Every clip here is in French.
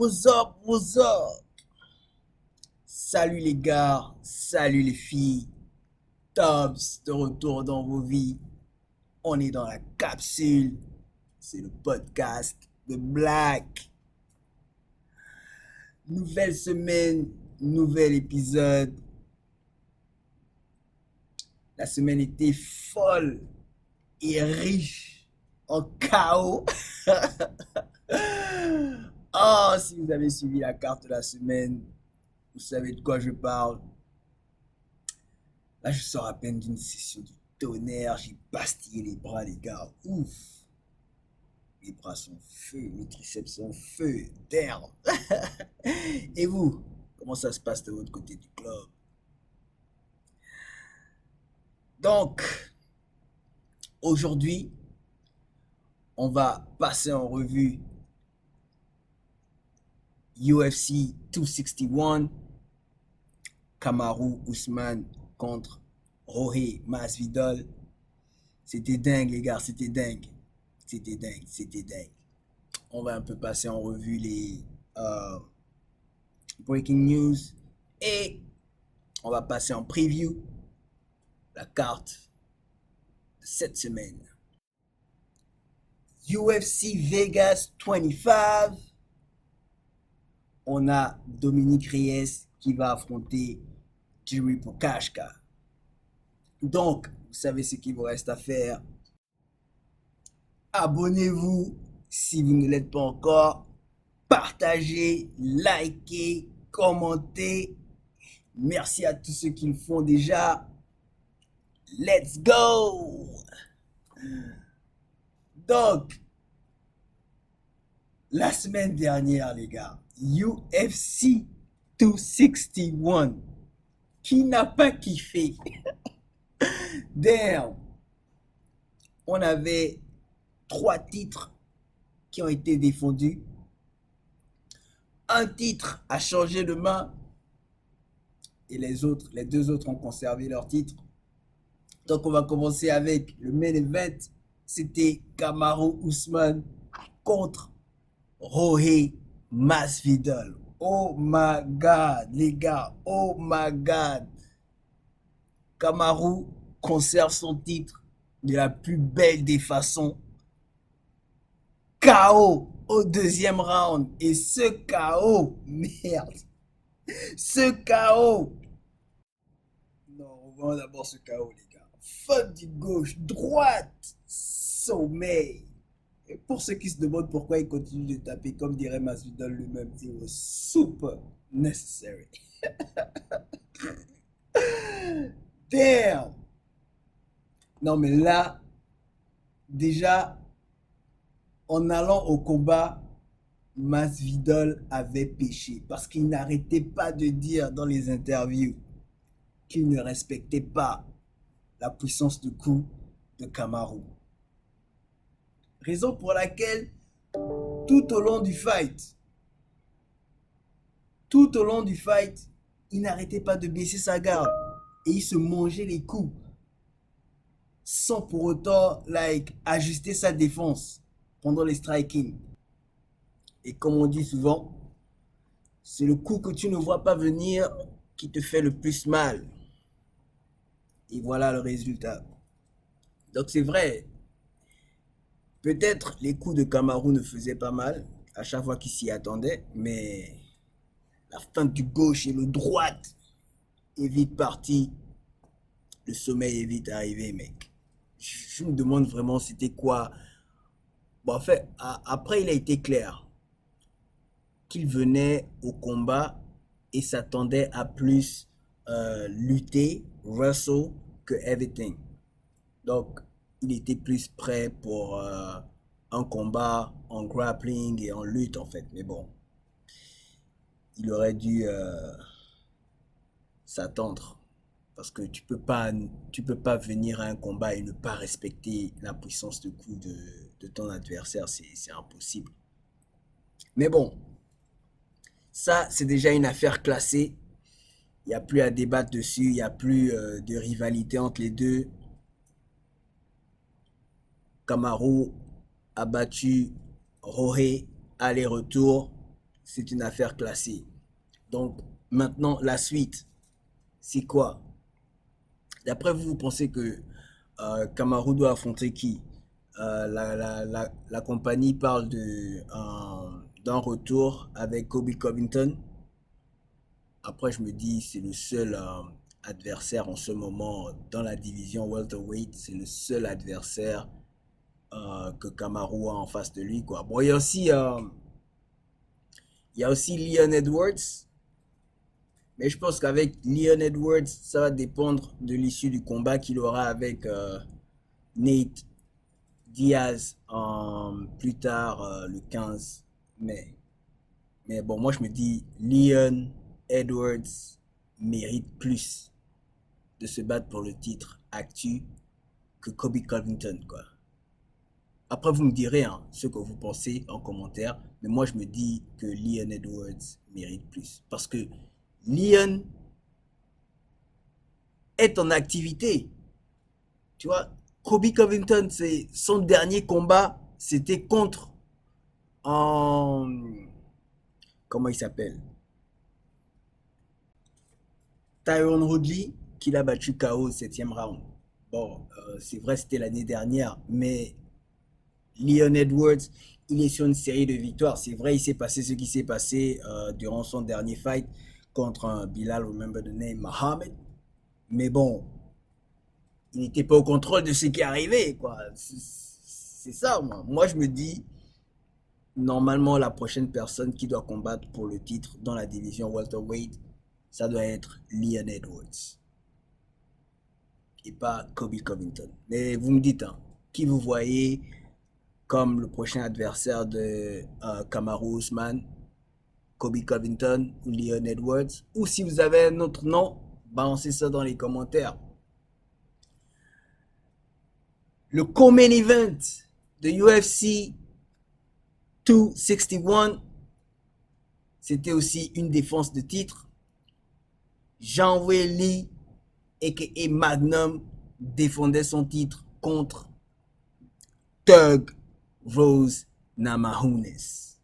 What's up, what's up? Salut les gars, salut les filles. Tops de retour dans vos vies. On est dans la capsule. C'est le podcast de Black. Nouvelle semaine, nouvel épisode. La semaine était folle et riche en chaos. Oh, si vous avez suivi la carte de la semaine, vous savez de quoi je parle. Là, je sors à peine d'une session du tonnerre. J'ai bastillé les bras, les gars. Ouf. Mes bras sont feu, mes triceps sont feu. Damn. Et vous, comment ça se passe de votre côté du club? Donc, aujourd'hui, on va passer en revue UFC 261, Kamaru Usman contre Jorge Masvidal. C'était dingue, les gars, c'était dingue. C'était dingue, c'était dingue. On va un peu passer en revue les breaking news et on va passer en preview la carte de cette semaine. UFC Vegas 25. On a Dominique Reyes qui va affronter Jiri Prochazka. Donc, vous savez ce qu'il vous reste à faire. Abonnez-vous si vous ne l'êtes pas encore. Partagez, likez, commentez. Merci à tous ceux qui le font déjà. Let's go! Donc, la semaine dernière, les gars, UFC 261. Qui n'a pas kiffé? Damn! On avait 3 titres qui ont été défendus. Un titre a changé de main et les deux autres ont conservé leur titre. Donc on va commencer avec le main event. C'était Kamaru Usman contre Jorge Masvidal. Oh my God, les gars, oh my God. Kamaru conserve son titre de la plus belle des façons. KO au deuxième round. Et ce KO, merde. Ce KO. Non, on voit d'abord ce KO, les gars. Fuck du gauche, droite, sommeil. Et pour ceux qui se demandent pourquoi il continue de taper, comme dirait Masvidal lui-même, it was super necessary. Damn. Non, mais là, déjà, en allant au combat, Masvidal avait péché parce qu'il n'arrêtait pas de dire dans les interviews qu'il ne respectait pas la puissance de coup de Kamaru. Raison pour laquelle tout au long du fight, il n'arrêtait pas de baisser sa garde et il se mangeait les coups sans pour autant ajuster sa défense pendant les striking. Et comme on dit souvent, c'est le coup que tu ne vois pas venir qui te fait le plus mal. Et voilà le résultat. Donc c'est vrai, peut-être les coups de Kamaru ne faisaient pas mal à chaque fois qu'il s'y attendait, mais la feinte du gauche et le droite est vite parti. Le sommeil est vite arrivé, mec. Je me demande vraiment c'était quoi. Bon, en fait, après il a été clair qu'il venait au combat et s'attendait à plus lutter, wrestle que everything. Donc, il était plus prêt pour un combat en grappling et en lutte, en fait. Mais bon, il aurait dû s'attendre. Parce que tu peux pas venir à un combat et ne pas respecter la puissance de coup de ton adversaire. C'est impossible. Mais bon, ça, c'est déjà une affaire classée. Il n'y a plus à débattre dessus. Il n'y a plus de rivalité entre les deux. Kamaru a battu Jorge aller-retour. c'est une affaire classée. Donc, maintenant, la suite, c'est quoi? D'après vous, vous pensez que Kamaru doit affronter qui? La compagnie parle d'un retour avec Kobe Covington. Après, je me dis, c'est le seul adversaire en ce moment dans la division welterweight. C'est le seul adversaire que Kamaru a en face de lui, quoi. Bon, il y a aussi Leon Edwards. Mais je pense qu'avec Leon Edwards, ça va dépendre de l'issue du combat qu'il aura avec Nate Diaz plus tard, le 15 mai. Mais bon, moi je me dis, Leon Edwards mérite plus de se battre pour le titre actu que Kobe Covington, quoi. Après, vous me direz hein, ce que vous pensez en commentaire, mais moi je me dis que Leon Edwards mérite plus. Parce que Leon est en activité. Tu vois, Kobe Covington, c'est son dernier combat, c'était contre en comment il s'appelle? Tyron Woodley, qu'il a battu KO au 7e round. Bon, c'est vrai, c'était l'année dernière, mais Leon Edwards, il est sur une série de victoires. C'est vrai, il s'est passé ce qui s'est passé durant son dernier fight contre un Bilal, remember the name, Mohamed. Mais bon, il n'était pas au contrôle de ce qui est arrivé, quoi. C'est ça, moi. Moi, je me dis, normalement, la prochaine personne qui doit combattre pour le titre dans la division welterweight, ça doit être Leon Edwards et pas Kobe Covington. Mais vous me dites, hein, qui vous voyez comme le prochain adversaire de Kamaru Usman, Kobe Covington ou Leon Edwards? Ou si vous avez un autre nom, balancez ça dans les commentaires. Le co-main event de UFC 261, c'était aussi une défense de titre. Zhang Weili, a.k.a. Magnum, défendait son titre contre Thug Rose Namajunas.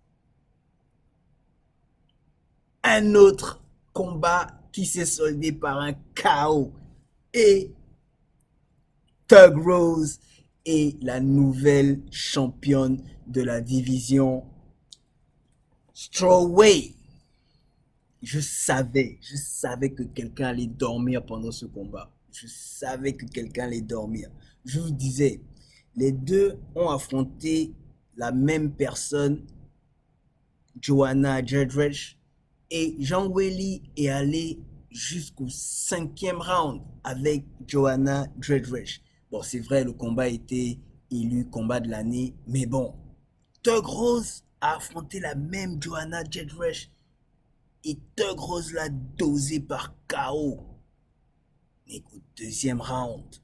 Un autre combat qui s'est soldé par un KO. Et Thug Rose est la nouvelle championne de la division strawweight. Je savais que quelqu'un allait dormir pendant ce combat. Je savais que quelqu'un allait dormir. Je vous disais, les deux ont affronté la même personne, Joanna Jędrzejczyk, et Zhang Weili est allé jusqu'au 5e round avec Joanna Jędrzejczyk. Bon, c'est vrai, le combat a été élu combat de l'année, mais bon, Thug Rose a affronté la même Joanna Jędrzejczyk et Thug Rose l'a dosé par KO. Mais au 2e round,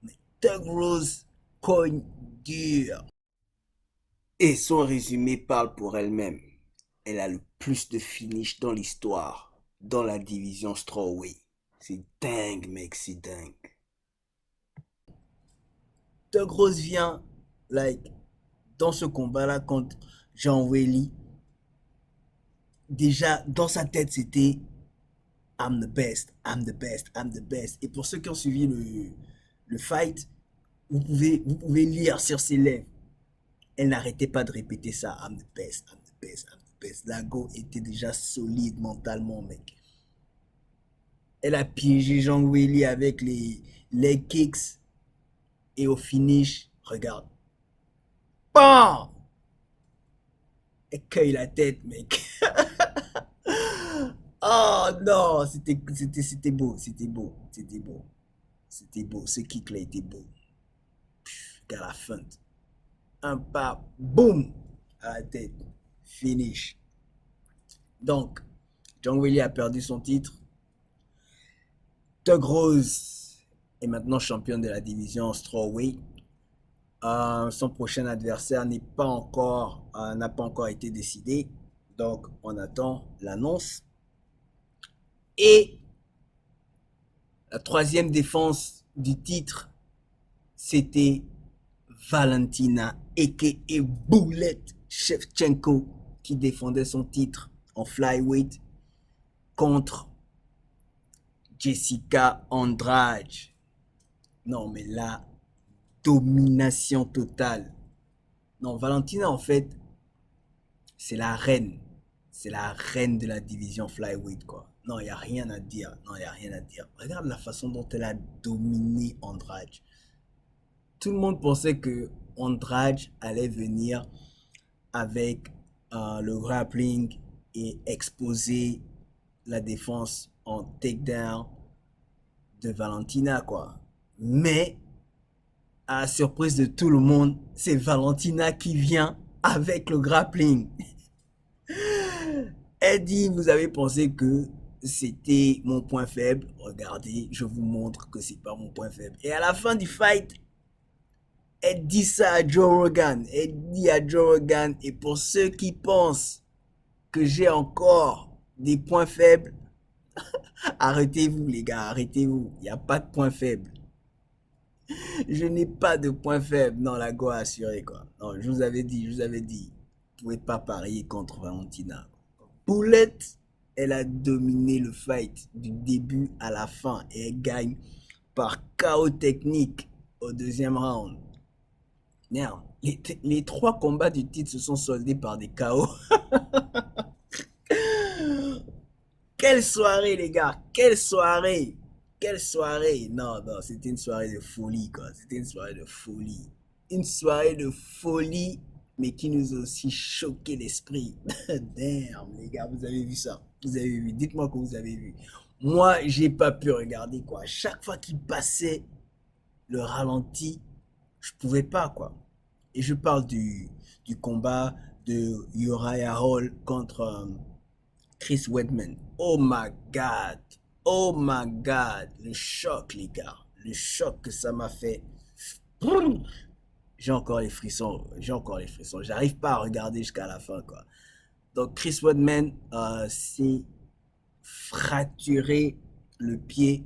mais Thug Rose cogne dur. Et son résumé parle pour elle-même. Elle a le plus de finish dans l'histoire, dans la division strawweight. C'est dingue, mec, c'est dingue. Thug Rose vient, dans ce combat-là contre Zhang Weili. Déjà, dans sa tête, c'était I'm the best, I'm the best, I'm the best. Et pour ceux qui ont suivi le fight, vous pouvez lire sur ses lèvres. Elle n'arrêtait pas de répéter ça. I'm the best, I'm the best, I'm the best. La go était déjà solide mentalement, mec. Elle a piégé Zhang Weili avec les leg kicks. Et au finish, regarde. BAM! Elle cueille la tête, mec. Oh non, c'était beau, c'était beau, c'était beau. C'était beau, ce kick-là était beau. Qu'à la fin, un pas, boum, à la tête, finish. Donc, Zhang Weili a perdu son titre. Thug Rose est maintenant champion de la division strawweight. Son prochain adversaire n'a pas encore été décidé. Donc, on attend l'annonce. Et la troisième défense du titre, c'était Valentina, a.k.a. Bullet Shevchenko, qui défendait son titre en flyweight contre Jessica Andrade. Non, mais la domination totale. Non, Valentina, en fait, c'est la reine. C'est la reine de la division flyweight, quoi. Non, il n'y a rien à dire. Non, il n'y a rien à dire. Regarde la façon dont elle a dominé Andrade. Tout le monde pensait que Andrade allait venir avec le grappling et exposer la défense en takedown de Valentina, quoi. Mais, à la surprise de tout le monde, c'est Valentina qui vient avec le grappling. Elle dit, vous avez pensé que c'était mon point faible. Regardez, je vous montre que c'est pas mon point faible. Et à la fin du fight, elle dit ça à Joe Rogan. Elle dit à Joe Rogan, et pour ceux qui pensent que j'ai encore des points faibles, arrêtez-vous les gars, arrêtez-vous. Il n'y a pas de point faible. Je n'ai pas de point faible. Non, la go assurée quoi. Non, je vous avais dit, vous pouvez pas parier contre Valentina. Poulette, elle a dominé le fight du début à la fin et elle gagne par KO technique au deuxième round. Merde, les trois combats du titre se sont soldés par des KO. Quelle soirée les gars, quelle soirée. Quelle soirée. Non, non, c'était une soirée de folie quoi. C'était une soirée de folie. Une soirée de folie, mais qui nous a aussi choqué l'esprit. Damn, les gars, vous avez vu ça? Vous avez vu? Dites-moi que vous avez vu. Moi, j'ai pas pu regarder quoi. Chaque fois qu'il passait le ralenti, je pouvais pas quoi. Et je parle du combat de Uriah Hall contre Chris Weidman. Oh my God. Oh my God. Le choc, les gars. Le choc que ça m'a fait. J'ai encore les frissons. J'ai encore les frissons. J'arrive pas à regarder jusqu'à la fin, quoi. Donc, Chris Weidman s'est fracturé le pied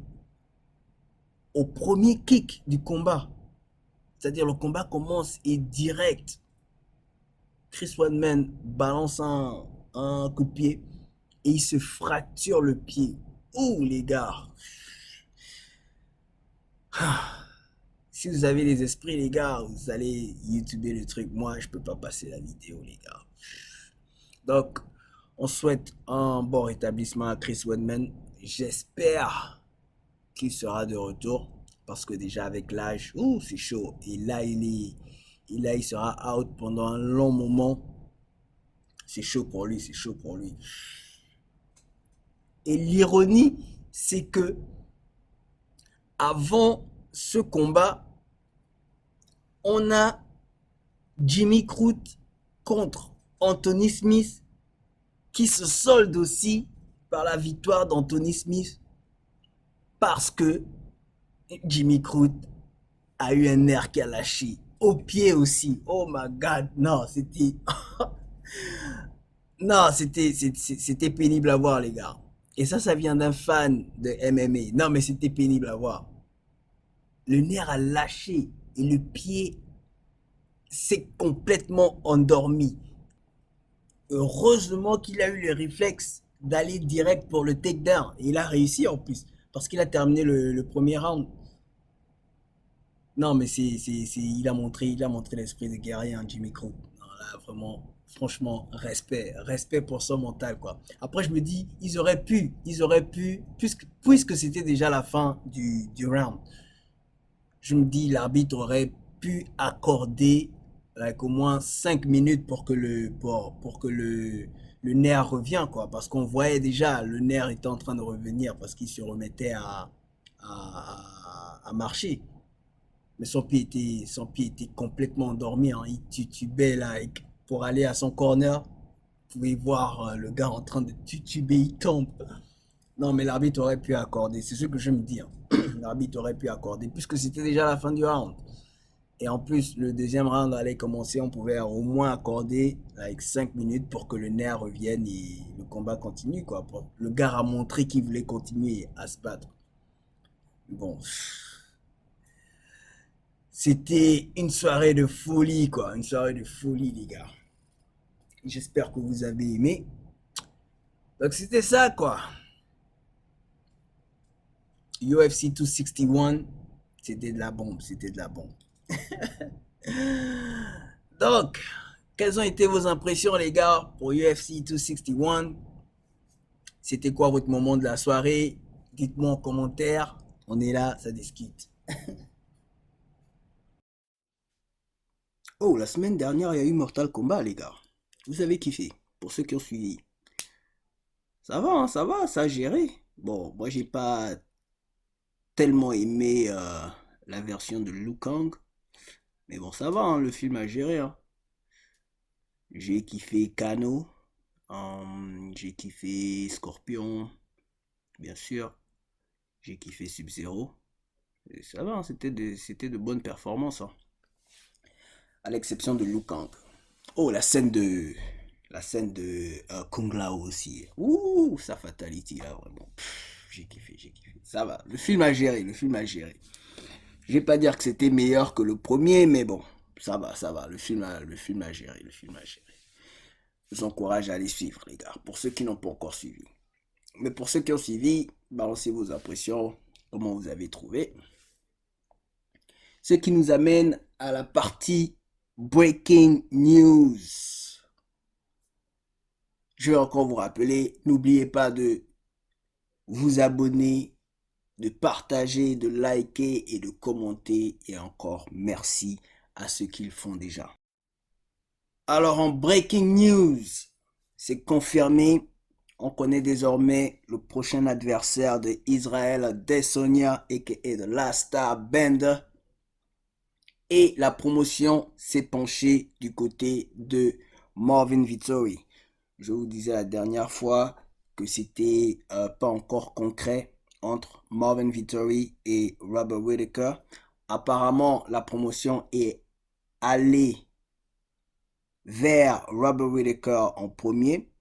au premier kick du combat. C'est-à-dire, le combat commence et direct. Chris Weidman balance un coup de pied et il se fracture le pied. Ouh, les gars. Si vous avez les esprits, les gars, vous allez YouTuber le truc. Moi, je peux pas passer la vidéo, les gars. Donc, on souhaite un bon rétablissement à Chris Weidman. J'espère qu'il sera de retour parce que déjà avec l'âge, c'est chaud. Et là, il sera out pendant un long moment. C'est chaud pour lui, c'est chaud pour lui. Et l'ironie, c'est que avant ce combat, on a Jimmy Crute contre Anthony Smith qui se solde aussi par la victoire d'Anthony Smith parce que Jimmy Crute a eu un nerf qui a lâché au pied aussi. Oh my God, non, c'était non, c'était pénible à voir les gars. Et ça vient d'un fan de MMA. Non, mais c'était pénible à voir. Le nerf a lâché et le pied s'est complètement endormi. Heureusement qu'il a eu le réflexe d'aller direct pour le takedown. Et il a réussi en plus, parce qu'il a terminé le premier round. Non, mais il a montré l'esprit de guerrier, hein, Jimmy Crute. Non, là, vraiment, franchement, respect pour son mental, quoi. Après, je me dis, ils auraient pu, puisque c'était déjà la fin du round, je me dis, l'arbitre aurait pu accorder like, au moins 5 minutes pour que le nerf revienne, quoi. Parce qu'on voyait déjà, le nerf était en train de revenir parce qu'il se remettait à marcher. Mais son pied était complètement endormi, hein. Il titubait là, pour aller à son corner. Vous pouvez voir le gars en train de tituber, il tombe. Non, mais l'arbitre aurait pu accorder, c'est ce que je me dis, hein. L'arbitre aurait pu accorder, puisque c'était déjà la fin du round. Et en plus, le deuxième round allait commencer, on pouvait au moins accorder avec 5 minutes pour que le nerf revienne et le combat continue, quoi. Le gars a montré qu'il voulait continuer à se battre. Bon, c'était une soirée de folie, quoi. Une soirée de folie, les gars. J'espère que vous avez aimé. Donc c'était ça quoi. UFC 261, c'était de la bombe, c'était de la bombe. Donc, quelles ont été vos impressions les gars pour UFC 261? C'était quoi votre moment de la soirée? Dites-moi en commentaire. On est là, ça discute. Oh, la semaine dernière, il y a eu Mortal Kombat, les gars. Vous avez kiffé, pour ceux qui ont suivi. Ça va, hein, ça a géré. Bon, moi, j'ai pas tellement aimé la version de Liu Kang. Mais bon, ça va, hein, le film a géré. Hein. J'ai kiffé Kano. J'ai kiffé Scorpion, bien sûr. J'ai kiffé Sub-Zero. Et ça va, hein, c'était de bonnes performances. Hein. À l'exception de Liu Kang. Oh, la scène de Kung Lao aussi. Ouh, sa fatality là, vraiment. J'ai kiffé, j'ai kiffé. Ça va, le film a géré, le film a géré. Je vais pas dire que c'était meilleur que le premier, mais bon, ça va. Le film a géré, le film a géré. Je vous encourage à aller suivre, les gars, pour ceux qui n'ont pas encore suivi. Mais pour ceux qui ont suivi, balancez vos impressions, comment vous avez trouvé. Ce qui nous amène à la partie Breaking News. Je vais encore vous rappeler, n'oubliez pas de vous abonner, de partager, de liker et de commenter. Et encore merci à ceux qui le font déjà. Alors en Breaking News, c'est confirmé. On connaît désormais le prochain adversaire de Israel Adesanya, aka The Last Star Bender. Et la promotion s'est penchée du côté de Marvin Vettori. Je vous disais la dernière fois que c'était pas encore concret entre Marvin Vettori et Robert Whittaker. Apparemment, la promotion est allée vers Robert Whittaker en premier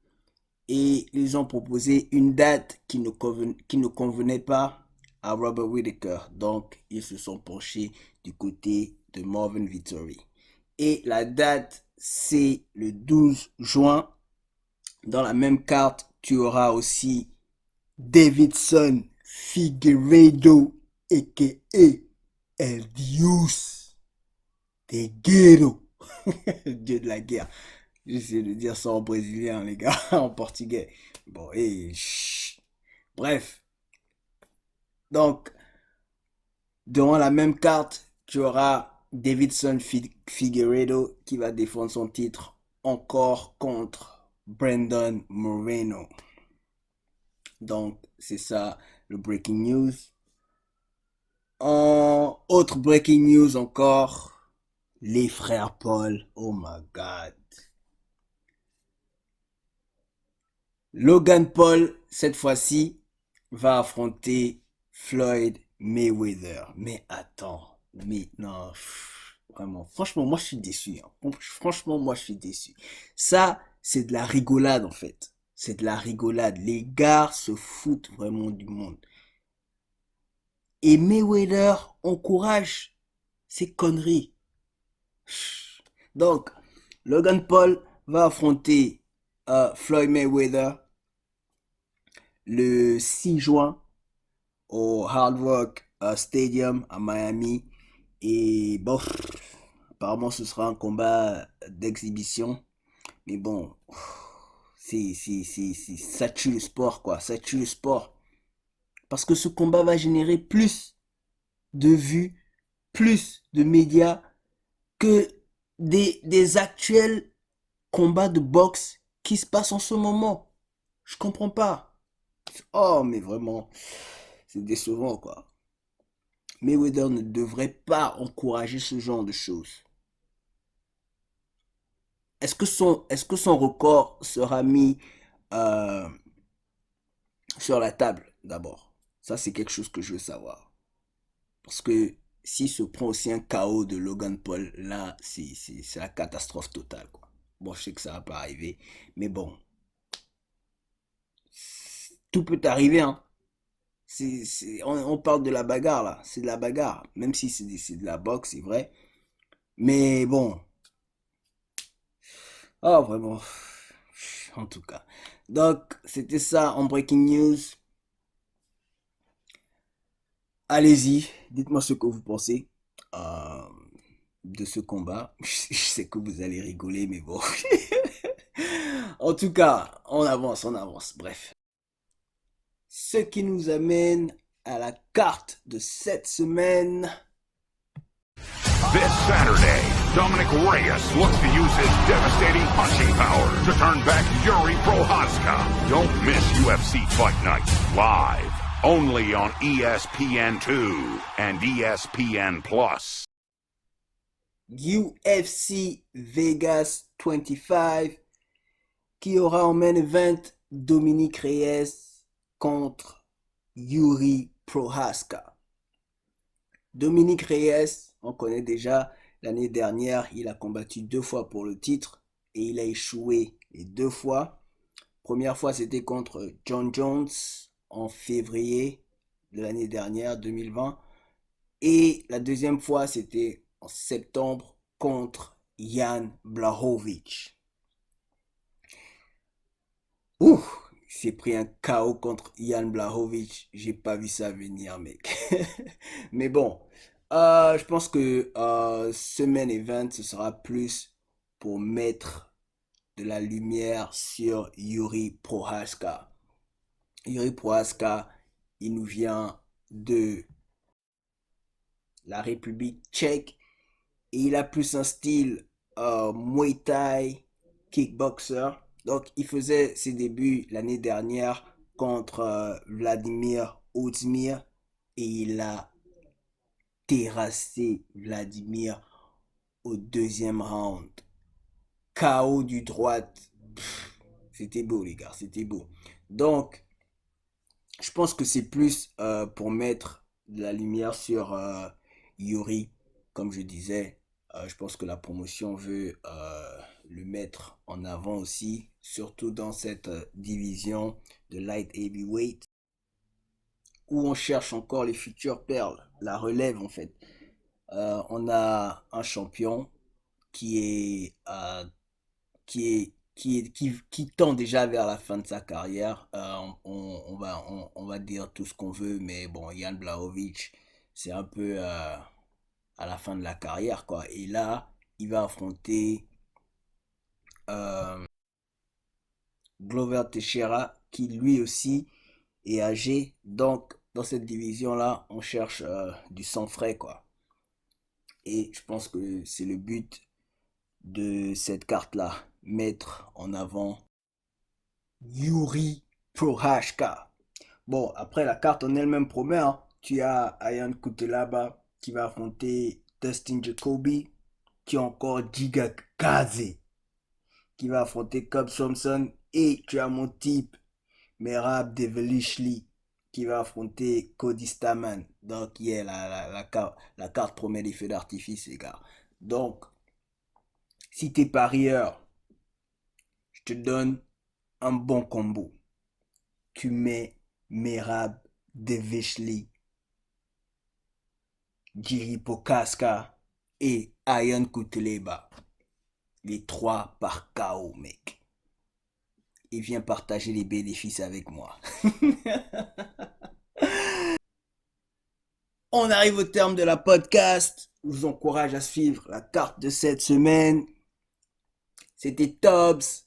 et ils ont proposé une date qui ne convenait pas à Robert Whittaker. Donc, ils se sont penchés du côté de Marvin Vettori. Et la date, c'est le 12 juin. Dans la même carte, tu auras aussi Davidson Figueiredo, a.k.a. El Dios de Guerrero. Dieu de la guerre. J'essaie de dire ça en brésilien, les gars, en portugais. Bon, et bref. Donc, durant la même carte, tu auras Davidson Figueiredo qui va défendre son titre encore contre Brandon Moreno. Donc, c'est ça le breaking news. En autre breaking news encore, les frères Paul. Oh my God. Logan Paul, cette fois-ci, va affronter Floyd Mayweather. Mais attends, mais non, vraiment, franchement, moi je suis déçu. Hein. Franchement, moi je suis déçu. Ça, c'est de la rigolade en fait. C'est de la rigolade. Les gars se foutent vraiment du monde. Et Mayweather encourage ces conneries. Donc, Logan Paul va affronter Floyd Mayweather le 6 juin au Hard Rock Stadium à Miami. Et bon, apparemment ce sera un combat d'exhibition. Mais bon, ça tue le sport quoi, ça tue le sport. Parce que ce combat va générer plus de vues, plus de médias que des actuels combats de boxe qui se passent en ce moment. Je comprends pas. Oh, mais vraiment, c'est décevant, quoi. Mayweather ne devrait pas encourager ce genre de choses. Est-ce que son record sera mis euh, sur la table d'abord? Ça, c'est quelque chose que je veux savoir. Parce que s'il se prend aussi un KO de Logan Paul, là, c'est la catastrophe totale, quoi. Bon, je sais que ça va pas arriver, mais bon, tout peut arriver, hein. On parle de la bagarre, là. C'est de la bagarre. Même si c'est de la boxe, c'est vrai. Mais bon, Ah, vraiment. En tout cas. Donc, c'était ça en breaking news. Allez-y, dites-moi ce que vous pensez euh, de ce combat. Je sais que vous allez rigoler, mais bon. En tout cas, on avance, on avance. Bref. Ce qui nous amène à la carte de cette semaine. This Saturday, Dominic Reyes looks to use his devastating punching power to turn back Yuri Prohaska. Don't miss UFC Fight Night live, only on ESPN2 and ESPN Plus. UFC Vegas 25 qui aura en main event Dominic Reyes contre Yuri Prohaska. Dominic Reyes, on connaît déjà, l'année dernière, il a combattu 2 fois pour le titre et il a échoué les 2 fois. Première fois, c'était contre John Jones en février de l'année dernière, 2020. Et la deuxième fois, c'était en septembre contre Jan Blachowicz. Ouh, il s'est pris un KO contre Jan Blachowicz. J'ai pas vu ça venir, mec. Mais bon, je pense que ce main event, ce sera plus pour mettre de la lumière sur Yuri Prohaska. Yuri Prohaska, il nous vient de la République tchèque et il a plus un style Muay Thai, kickboxer. Donc, il faisait ses débuts l'année dernière contre Vladimir Ozdemir et il a terrassé Vladimir au deuxième round. KO du droite. C'était beau, les gars, c'était beau. Donc, je pense que c'est plus pour mettre de la lumière sur Yuri, comme je disais. Je pense que la promotion veut le mettre en avant aussi, surtout dans cette division de light heavyweight, où on cherche encore les futures perles, la relève en fait. On a un champion qui est qui tend déjà vers la fin de sa carrière. On va dire tout ce qu'on veut, mais bon, Jan Blachowicz, c'est un peu à la fin de la carrière, quoi. Et là, il va affronter euh, Glover Teixeira, qui lui aussi est âgé. Donc, dans cette division-là, on cherche du sang frais, quoi. Et je pense que c'est le but de cette carte-là, mettre en avant Yuri Prohaska. Bon, après la carte en elle-même promet, hein. Tu as Ian Kutelaba qui va affronter Dustin Jacoby, tu as encore Giga Kaze qui va affronter Cobb Thompson et tu as mon type Merab Develishli qui va affronter Cody Stamann. Donc, yeah, la carte promet des feux d'artifice, les gars. Donc, si t'es parieur, je te donne un bon combo. Tu mets Merab Deveshli, Jiri Pokaska et Ian Kuteleba. Les 3 par KO, mec. Et viens partager les bénéfices avec moi. On arrive au terme de la podcast. Je vous encourage à suivre la carte de cette semaine. C'était Tobbs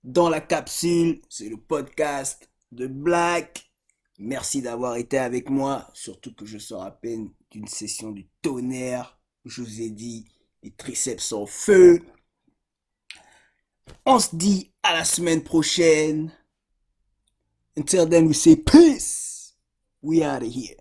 dans la capsule. C'est le podcast de Black. Merci d'avoir été avec moi. Surtout que je sors à peine d'une session du tonnerre. Je vous ai dit, les triceps sont en feu. On se dit à la semaine prochaine. Until then, we say peace. We out of here.